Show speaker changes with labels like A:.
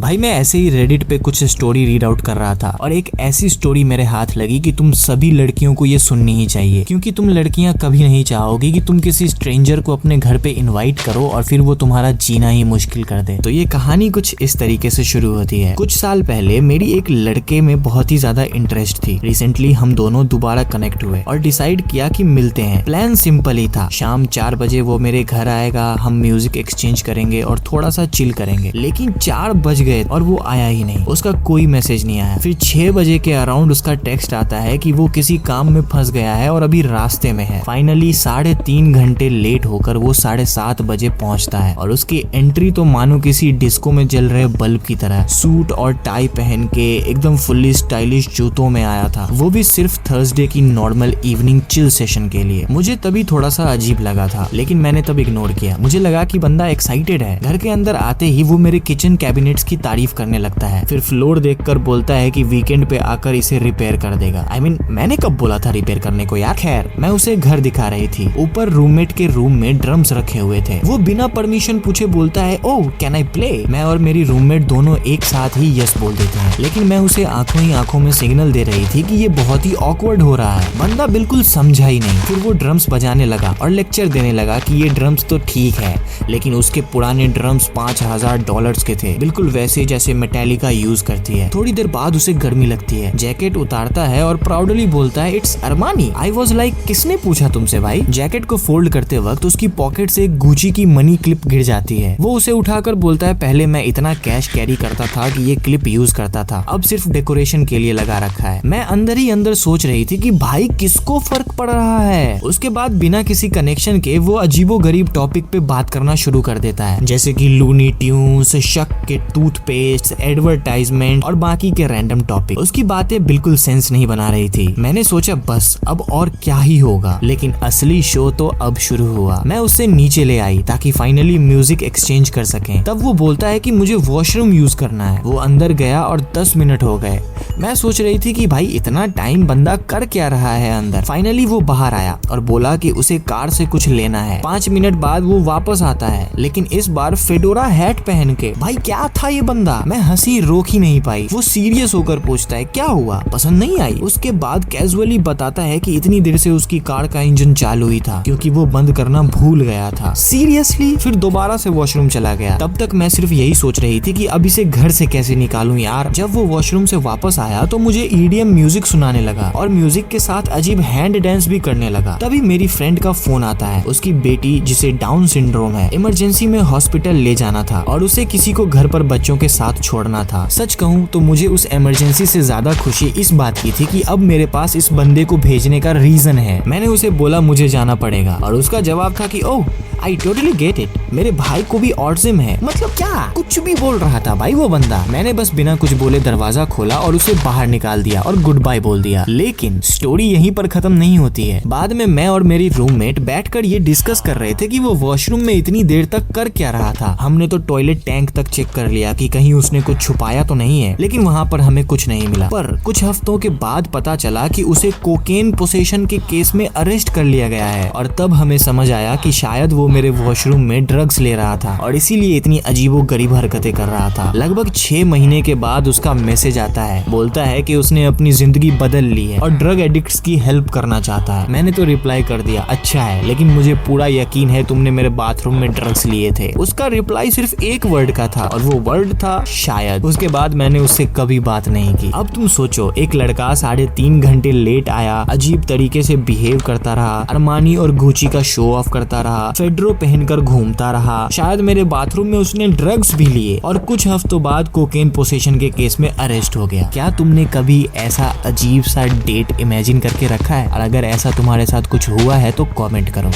A: भाई मैं ऐसे ही रेडिट पे कुछ स्टोरी रीड आउट कर रहा था और एक ऐसी स्टोरी मेरे हाथ लगी कि तुम सभी लड़कियों को ये सुननी ही चाहिए, क्योंकि तुम लड़कियां कभी नहीं चाहोगी कि तुम किसी स्ट्रेंजर को अपने घर पे इनवाइट करो और फिर वो तुम्हारा जीना ही मुश्किल कर दे। तो ये कहानी कुछ इस तरीके से शुरू होती है। कुछ साल पहले मेरी एक लड़के में बहुत ही ज्यादा इंटरेस्ट थी। रिसेंटली हम दोनों दोबारा कनेक्ट हुए और डिसाइड किया कि मिलते हैं। प्लान सिंपल ही था, शाम 4 बजे वो मेरे घर आएगा, हम म्यूजिक एक्सचेंज करेंगे और थोड़ा सा चिल करेंगे। लेकिन 4 बज गए और वो आया ही नहीं, उसका कोई मैसेज नहीं आया। फिर 6 बजे के अराउंड उसका टेक्स्ट आता है कि वो किसी काम में फंस गया है और अभी रास्ते में है। फाइनली 3.5 घंटे लेट होकर वो 7:30 बजे पहुंचता है और उसकी एंट्री तो मानो किसी डिस्को में जल रहे बल्ब की तरह। सूट और टाई पहन के एकदम फुल्ली स्टाइलिश जूतों में आया था, वो भी सिर्फ थर्सडे की नॉर्मल इवनिंग चिल सेशन के लिए। मुझे तभी थोड़ा सा अजीब लगा था, लेकिन मैंने तब इग्नोर किया। मुझे लगा कि बंदा एक्साइटेड है। घर के अंदर आते ही वो मेरे किचन कैबिनेट्स की तारीफ करने लगता है, फिर फ्लोर देखकर बोलता है कि वीकेंड पे आकर इसे रिपेयर कर देगा। मैंने कब बोला था रिपेयर करने को यार। खैर मैं उसे घर दिखा रही थी। ऊपर रूममेट के रूम में ड्रम्स रखे हुए थे। वो बिना परमिशन पूछे बोलता है, ओह कैन आई प्ले। मैं और मेरी रूममेट दोनों एक साथ ही यस बोल देते हैं, लेकिन मैं उसे आंखों ही आंखों में सिग्नल दे रही थी कि ये बहुत ही ऑकवर्ड हो रहा है। बंदा बिल्कुल समझा ही नहीं। फिर वो ड्रम्स बजाने लगा और लेक्चर देने लगा कि ये ड्रम्स तो ठीक है, लेकिन उसके पुराने ड्रम्स $5000 के थे, बिल्कुल वैसे जैसे मेटालिका यूज करती है। थोड़ी देर बाद उसे गर्मी लगती है, जैकेट उतारता है और प्राउडली बोलता है, it's Armani. I was like, किसने पूछा तुमसे भाई। जैकेट को फोल्ड करते वक्त उसकी पॉकेट से एक गुची की मनी क्लिप गिर जाती है। वो उसे उठाकर बोलता है, पहले मैं इतना कैश कैरी करता था कि ये क्लिप यूज करता था, अब सिर्फ डेकोरेशन के लिए लगा रखा है। मैं अंदर ही अंदर सोच रही थी कि भाई किसको फर्क पड़ रहा है। उसके बाद बिना किसी कनेक्शन के वो अजीबो गरीब टॉपिक पे बात करना शुरू कर देता है, जैसे कि लूनी ट्यून्स, शक के टूथपेस्ट, एडवर्टाइजमेंट और बाकी के रैंडम टॉपिक। उसकी बातें बिल्कुल सेंस नहीं बना रही थी। मैंने सोचा बस अब और क्या ही होगा, लेकिन असली शो तो अब शुरू हुआ। मैं उससे नीचे ले आई ताकि फाइनली म्यूजिक एक्सचेंज कर सकें। तब वो बोलता है कि मुझे वॉशरूम यूज करना है। वो अंदर गया और 10 मिनट हो गए। मैं सोच रही थी कि भाई इतना टाइम बंदा कर क्या रहा है अंदर। फाइनली वो बाहर आया और बोला कि उसे कार से कुछ लेना है। 5 मिनट बाद वो वापस आता है, लेकिन इस बार फेडोरा हैट पहन के। भाई क्या था ये बंदा, मैं हंसी रोक ही नहीं पाई। वो सीरियस होकर पूछता है, क्या हुआ, पसंद नहीं आई। उसके बाद कैजुअली बताता है कि इतनी देर से उसकी कार का इंजन चालू ही था क्योंकि वो बंद करना भूल गया था। सीरियसली। फिर दोबारा से वॉशरूम चला गया। तब तक मैं सिर्फ यही सोच रही थी कि अब इसे घर से कैसे निकालूं यार। जब वो वॉशरूम से वापस आया तो मुझे ईडीएम म्यूजिक सुनाने लगा और म्यूजिक के साथ अजीब हैंड डांस भी करने लगा। तभी मेरी फ्रेंड का फोन आता है। उसकी बेटी, जिसे डाउन सिंड्रोम है, इमरजेंसी में हॉस्पिटल ले जाना था और उसे किसी को घर पर बच्चों के साथ छोड़ना था। सच कहूँ तो मुझे उस इमरजेंसी से ज्यादा खुशी इस बात की थी कि अब मेरे पास इस बंदे को भेजने का रीजन है। मैंने उसे बोला मुझे जाना पड़ेगा और उसका जवाब था कि ओह आई टोटली गेट इट, मेरे भाई को भी ऑटिज्म है। मतलब क्या कुछ भी बोल रहा था भाई वो बंदा। मैंने बस बिना कुछ बोले दरवाजा खोला और उसे बाहर निकाल दिया और गुड बाय बोल दिया। लेकिन स्टोरी यहीं पर खत्म नहीं होती है। बाद में मैं और मेरी रूममेट बैठकर ये डिस्कस कर रहे थे कि वो वॉशरूम में इतनी देर तक कर क्या रहा था। हमने तो टॉयलेट टैंक तक चेक कर लिया कि कहीं उसने कुछ छुपाया तो नहीं है, लेकिन वहाँ पर हमें कुछ नहीं मिला। पर कुछ हफ्तों के बाद पता चला कि उसे कोकेन पोसेशन के केस में अरेस्ट कर लिया गया है और तब हमें समझ आया कि शायद वो मेरे वॉशरूम में ड्रग्स ले रहा था और इसीलिए इतनी अजीबो गरीब हरकतें कर रहा था। लगभग 6 महीने के बाद उसका मैसेज आता है, बोलता है कि उसने अपनी जिंदगी बदल ली है और ड्रग एडिक्ट्स की हेल्प करना चाहता है। मैंने तो रिप्लाई कर दिया, अच्छा है, लेकिन मुझे पूरा यकीन है तुमने मेरे बाथरूम में ड्रग्स लिए थे। उसका रिप्लाई सिर्फ एक वर्ड का था और वो वर्ड था शायद। उसके बाद मैंने उससे कभी बात नहीं की। अब तुम सोचो, एक लड़का 3.5 घंटे लेट आया, अजीब तरीके से बिहेव करता रहा, अरमानी और गुची का शो ऑफ करता रहा, फेड्रो पहनकर घूमता रहा, शायद मेरे बाथरूम में उसने ड्रग्स भी लिए और कुछ हफ्तों बाद कोकेन पोसेशन के केस में अरेस्ट हो गया। क्या तुमने कभी ऐसा अजीब सा डेट इमेजिन करके रखा है? और अगर ऐसा तुम्हारे साथ कुछ हुआ है तो कमेंट करो।